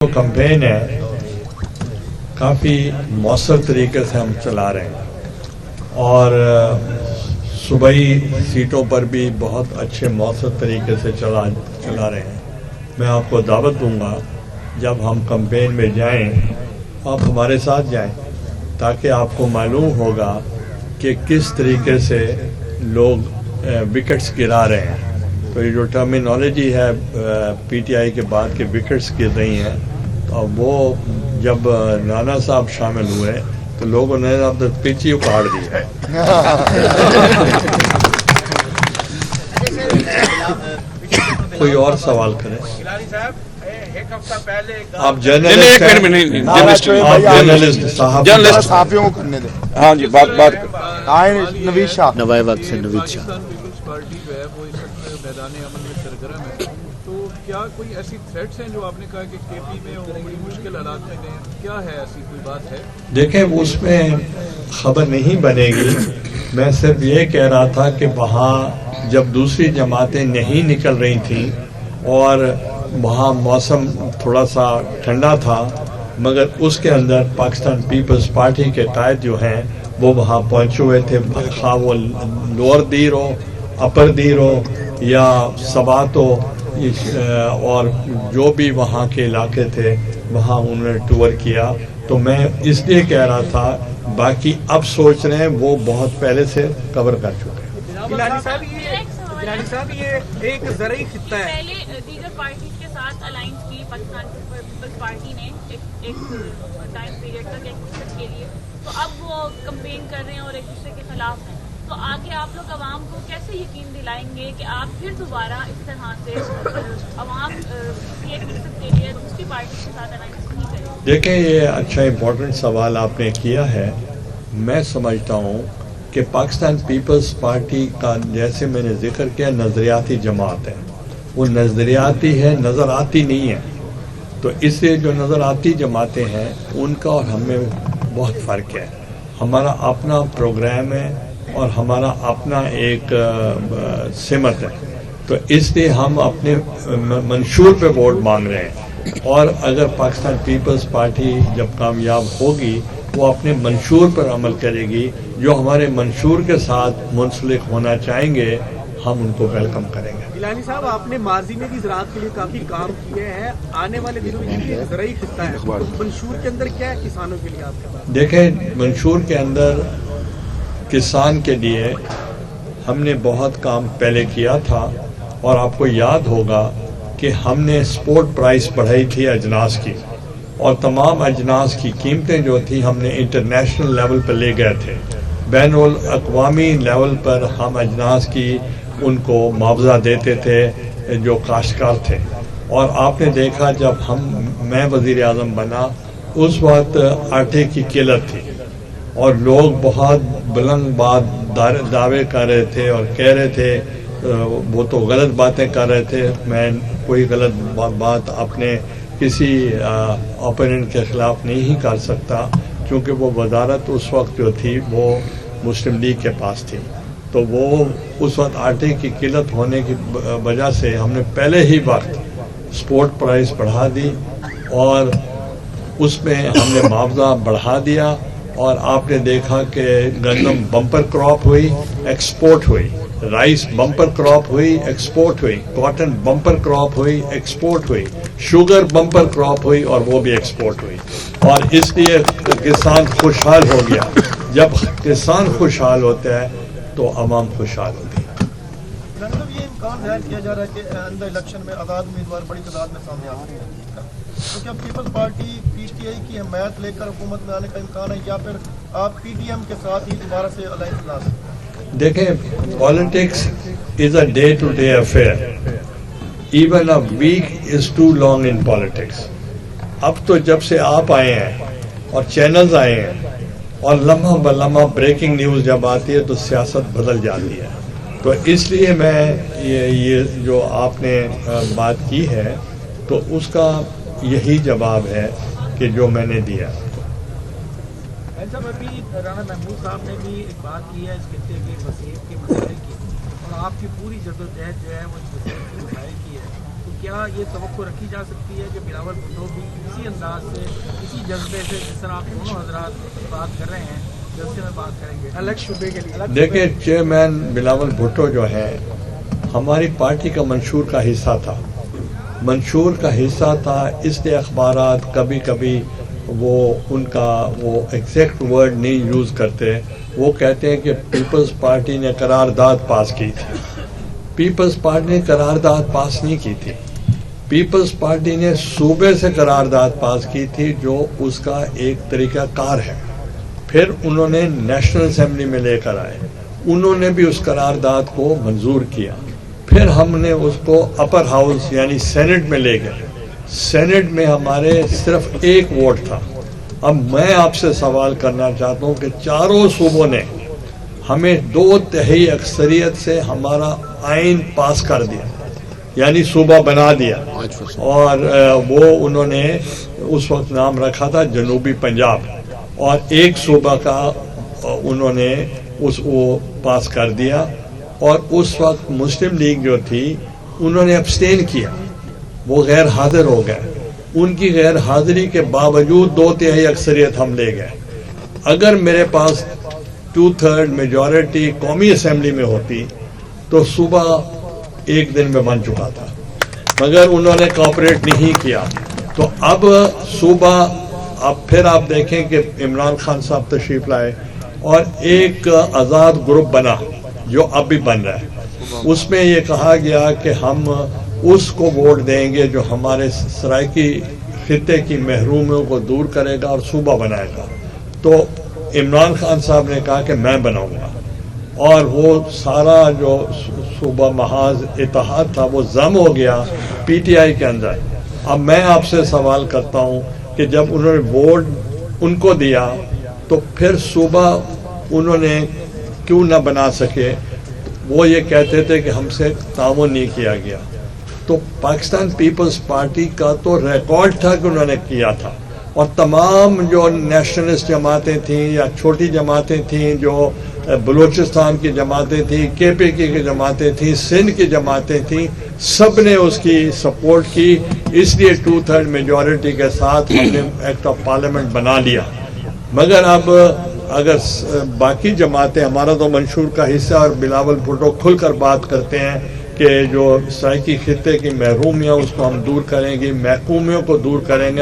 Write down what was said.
جو کمپین ہے کافی مؤثر طریقے سے ہم چلا رہے ہیں اور صوبائی سیٹوں پر بھی بہت اچھے مؤثر طریقے سے چلا رہے ہیں. میں آپ کو دعوت دوں گا جب ہم کمپین میں جائیں آپ ہمارے ساتھ جائیں تاکہ آپ کو معلوم ہوگا کہ کس طریقے سے لوگ وکٹس گرا رہے ہیں. تو یہ جو ٹرمینالوجی ہے پی ٹی آئی کے بعد کے وکٹس گر رہی ہیں اور وہ جب رانا صاحب شامل ہوئے تو لوگوں نے اب پچ ہی اکاڑ دی ہے. کوئی اور سوال کریں. آپ جرنلسٹ صحافیوں کو کرنے دیں. ہاں جی بات نوید شاہ نوائے وقت سے نوید شاہ. پارٹی جو ہے وہ اس وقت میدان عمل میں سرگرم ہے تو کیا کوئی ایسی تھریٹس ہیں جو آپ نے کہا کہ کے پی میں وہ بڑی مشکل حالات میں گئے ہیں, کیا ہے ایسی کوئی بات ہے؟ دیکھیں اس میں خبر نہیں بنے گی. میں صرف یہ کہہ رہا تھا کہ وہاں جب دوسری جماعتیں نہیں نکل رہی تھیں اور وہاں موسم تھوڑا سا ٹھنڈا تھا مگر اس کے اندر پاکستان پیپلز پارٹی کے قائد جو ہیں وہ وہاں پہنچے ہوئے تھے. خواہ وہ لوور دیر ہو, اپر دیر ہو یا سبات ہو اور جو بھی وہاں کے علاقے تھے وہاں انہوں نے ٹور کیا. تو میں اس لیے کہہ رہا تھا باقی اب سوچ رہے ہیں وہ بہت پہلے سے کور کر چکے ہیں. گیلانی صاحب یہ ایک زرعی خطہ ہے. پہلے دیگر پارٹیز کے ساتھ الائنس کی پاکستان پیپلز پارٹی نے ایک ٹائم پیریڈ تک ایک دوسرے کے لیے, تو اب وہ کمپین کر رہے ہیں اور ایک دوسرے کے خلاف ہیں. تو آگے آپ لوگ عوام کو کیسے یقین دلائیں گے کہ آپ پھر دوبارہ اس طرح سے عوام کی ایک مقصد کے لیے دوسری پارٹی کے ساتھ الائنس نہیں کریں؟ دیکھیں یہ اچھا امپورٹنٹ سوال آپ نے کیا ہے. میں سمجھتا ہوں کہ پاکستان پیپلز پارٹی کا جیسے میں نے ذکر کیا نظریاتی جماعت ہے, وہ نظریاتی ہے, نظر آتی نہیں ہے. تو اس لیے جو نظر آتی جماعتیں ہیں ان کا اور ہم میں بہت فرق ہے. ہمارا اپنا پروگرام ہے اور ہمارا اپنا ایک سمت ہے. تو اس لیے ہم اپنے منشور پہ ووٹ مانگ رہے ہیں اور اگر پاکستان پیپلز پارٹی جب کامیاب ہوگی وہ اپنے منشور پر عمل کرے گی. جو ہمارے منشور کے ساتھ منسلک ہونا چاہیں گے ہم ان کو ویلکم کریں گے. گیلانی صاحب آپ نے ماضی میں بھی زراعت کے لیے کافی کام کیے ہیں, آنے والے دنوں میں یہ زرعی خطہ ہے, تو منشور کے اندر کیا ہے کسانوں کے لیے آپ کے پاس؟ دیکھیں منشور کے اندر کسان کے لیے ہم نے بہت کام پہلے کیا تھا اور آپ کو یاد ہوگا کہ ہم نے سپورٹ پرائس بڑھائی تھی اجناس کی اور تمام اجناس کی قیمتیں جو تھیں ہم نے انٹرنیشنل لیول پر لے گئے تھے. بین الاقوامی لیول پر ہم اجناس کی ان کو معاوضہ دیتے تھے جو کاشتکار تھے. اور آپ نے دیکھا جب میں وزیر اعظم بنا اس وقت آٹے کی قلت تھی اور لوگ بہت بلند بات دعوے کر رہے تھے اور کہہ رہے تھے وہ تو غلط باتیں کر رہے تھے. میں کوئی غلط بات اپنے کسی اوپوننٹ کے خلاف نہیں کر سکتا کیونکہ وہ وزارت اس وقت جو تھی وہ مسلم لیگ کے پاس تھی. تو وہ اس وقت آٹے کی قلت ہونے کی وجہ سے ہم نے پہلے ہی وقت سپورٹ پرائس بڑھا دی اور اس میں ہم نے معاوضہ بڑھا دیا. اور آپ نے دیکھا کہ گندم بمپر کراپ ہوئی, ایکسپورٹ ہوئی, رائس بمپر کراپ ہوئی, ایکسپورٹ ہوئی, کاٹن بمپر کراپ ہوئی, ایکسپورٹ ہوئی, شوگر بمپر کراپ ہوئی اور وہ بھی ایکسپورٹ ہوئی. اور اس لیے کسان خوشحال ہو گیا. جب کسان خوشحال ہوتا ہے تو عوام خوشحال ہوتی ہے. یہ امکان ظاہر کیا جا رہا ہے کہ آئندہ الیکشن میں آزاد امیدوار بڑی تعداد میں سامنے آ رہے ہیں, تو کیا Peoples party P T I کی حمایت لے کر حکومت میں آنے کا امکان ہے یا پھر آپ پی ٹی ایم کے ساتھ ہی دوبارہ سے الائنس لا سکتے ہیں؟ دیکھیں politics is a day to day affair. Even a week is too long in politics. اب تو جب سے آپ آئے ہیں اور چینلز آئے ہیں اور لمحہ بلمحہ بریکنگ نیوز جب آتی ہے تو سیاست بدل جاتی ہے. تو اس لیے میں یہ جو آپ نے بات کی ہے تو اس کا یہی جواب ہے کہ جو میں نے دیا. صاحب ابھی رانا محمود صاحب نے بھی ایک بات کی ہے اس خطے کے وسیع کے مسائل کی اور آپ کی پوری جدوجہد جو ہے وہ اس مسائل کی ہے. تو کیا یہ توقع رکھی جا سکتی ہے کہ بلاول بھٹو بھی اسی انداز سے اسی جذبے سے جس طرح آپ دونوں حضرات بات کر رہے ہیں جلسے میں بات کریں گے الگ شعبے کے لیے؟ دیکھیں، چیئرمین بلاول بھٹو جو ہے ہماری پارٹی کا منشور کا حصہ تھا. منشور کا حصہ تھا، اس لیے اخبارات کبھی کبھی وہ ان کا وہ ایگزیکٹ ورڈ نہیں یوز کرتے. وہ کہتے ہیں کہ پیپلز پارٹی نے قرارداد پاس کی تھی. پیپلز پارٹی نے قرارداد پاس نہیں کی تھی. پیپلز پارٹی نے صوبے سے قرارداد پاس کی تھی جو اس کا ایک طریقہ کار ہے. پھر انہوں نے نیشنل اسمبلی میں لے کر آئے، انہوں نے بھی اس قرارداد کو منظور کیا. پھر ہم نے اس کو اپر ہاؤس یعنی سینٹ میں لے گئے. سینٹ میں ہمارے صرف ایک ووٹ تھا. اب میں آپ سے سوال کرنا چاہتا ہوں کہ چاروں صوبوں نے ہمیں 2/3 اکثریت سے ہمارا آئین پاس کر دیا، یعنی صوبہ بنا دیا. اور وہ انہوں نے اس وقت نام رکھا تھا جنوبی پنجاب، اور ایک صوبہ کا انہوں نے وہ پاس کر دیا. اور اس وقت مسلم لیگ جو تھی انہوں نے ابسٹین کیا، وہ غیر حاضر ہو گئے. ان کی غیر حاضری کے باوجود 2/3 اکثریت ہم لے گئے. اگر میرے پاس 2/3 میجورٹی قومی اسمبلی میں ہوتی تو صوبہ ایک دن میں بن چکا تھا، مگر انہوں نے کوآپریٹ نہیں کیا. تو اب صوبہ، اب پھر آپ دیکھیں کہ عمران خان صاحب تشریف لائے اور ایک آزاد گروپ بنا جو اب بھی بن رہا ہے. اس میں یہ کہا گیا کہ ہم اس کو ووٹ دیں گے جو ہمارے سرائکی خطے کی محرومیوں کو دور کرے گا اور صوبہ بنائے گا. تو عمران خان صاحب نے کہا کہ میں بناؤں گا، اور وہ سارا جو صوبہ محاذ اتحاد تھا وہ ضم ہو گیا پی ٹی آئی کے اندر. اب میں آپ سے سوال کرتا ہوں کہ جب انہوں نے ووٹ ان کو دیا تو پھر صوبہ انہوں نے کیوں نہ بنا سکے؟ وہ یہ کہتے تھے کہ ہم سے تعاون نہیں کیا گیا. تو پاکستان پیپلز پارٹی کا تو ریکارڈ تھا کہ انہوں نے کیا تھا، اور تمام جو نیشنلسٹ جماعتیں تھیں یا چھوٹی جماعتیں تھیں، جو بلوچستان کی جماعتیں تھیں، کے پی کی جماعتیں تھیں، سندھ کی جماعتیں تھیں، سب نے اس کی سپورٹ کی. اس لیے 2/3 میجورٹی کے ساتھ ہم نے ایکٹ آف پارلیمنٹ بنا لیا. مگر اب اگر باقی جماعتیں، ہمارا تو منشور کا حصہ، اور بلاول بھٹو کھل کر بات کرتے ہیں کہ جو سرائکی خطے کی محرومیاں اس کو ہم دور کریں گے، محکومیوں کو دور کریں گے.